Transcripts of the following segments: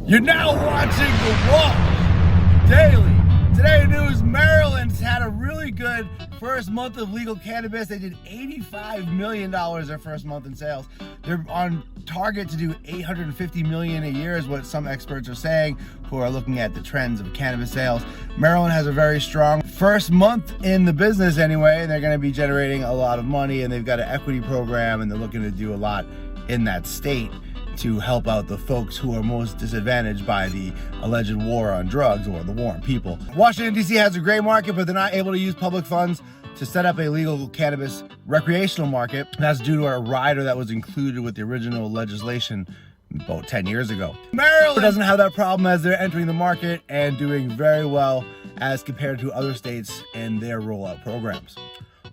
You're now watching The Wash Daily. Today news, Maryland's had a really good first month of legal cannabis. They did $85 million their first month in sales. They're on target to do $850 million a year is what some experts are saying who are looking at the trends of cannabis sales. Maryland has a very strong first month in the business anyway, and they're going to be generating a lot of money, and they've got an equity program, and they're looking to do a lot in that state to help out the folks who are most disadvantaged by the alleged war on drugs, or the war on people. Washington, D.C. has a gray market, but they're not able to use public funds to set up a legal cannabis recreational market. That's due to a rider that was included with the original legislation about 10 years ago. Maryland doesn't have that problem as they're entering the market and doing very well as compared to other states in their rollout programs.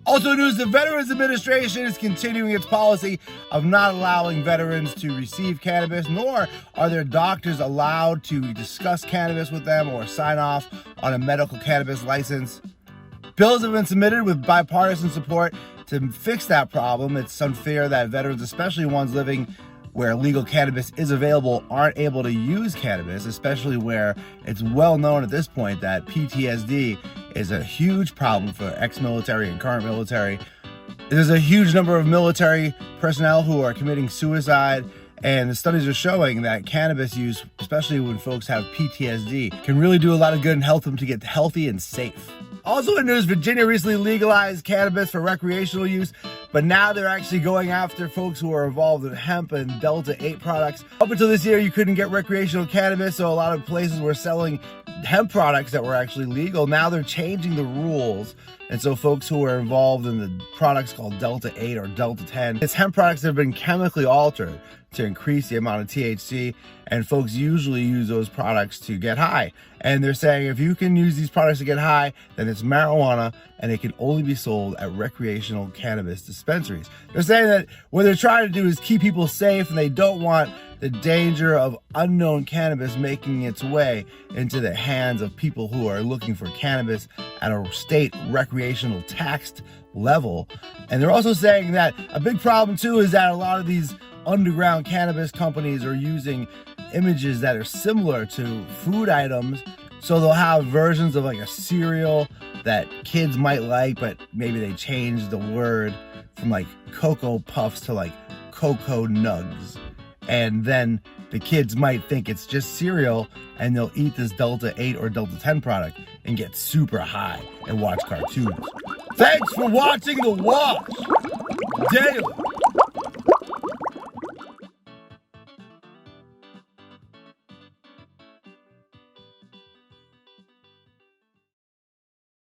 Also news, the Veterans Administration is continuing its policy of not allowing veterans to receive cannabis, nor are their doctors allowed to discuss cannabis with them or sign off on a medical cannabis license. Bills have been submitted with bipartisan support to fix that problem. It's unfair that veterans, especially ones living where legal cannabis is available, aren't able to use cannabis, especially where it's well known at this point that PTSD is a huge problem for ex-military and current military. There's a huge number of military personnel who are committing suicide, and the studies are showing that cannabis use, especially when folks have PTSD, can really do a lot of good and help them to get healthy and safe. Also in news, Virginia recently legalized cannabis for recreational use, but now they're actually going after folks who are involved in hemp and Delta 8 products. Up until this year, you couldn't get recreational cannabis, so a lot of places were selling hemp products that were actually legal. Now they're changing the rules, and so folks who are involved in the products called Delta 8 or Delta 10, it's hemp products that have been chemically altered to increase the amount of THC, and folks usually use those products to get high. And they're saying if you can use these products to get high, then it's marijuana, and it can only be sold at recreational cannabis dispensaries. They're saying that what they're trying to do is keep people safe, and they don't want the danger of unknown cannabis making its way into the hands of people who are looking for cannabis at a state recreational taxed level. And they're also saying that a big problem too is that a lot of these underground cannabis companies are using images that are similar to food items. So they'll have versions of like a cereal that kids might like, but maybe they change the word from like Cocoa Puffs to like Cocoa Nugs. And then the kids might think it's just cereal, and they'll eat this Delta 8 or Delta 10 product and get super high and watch cartoons. Thanks for watching The Wash Daily.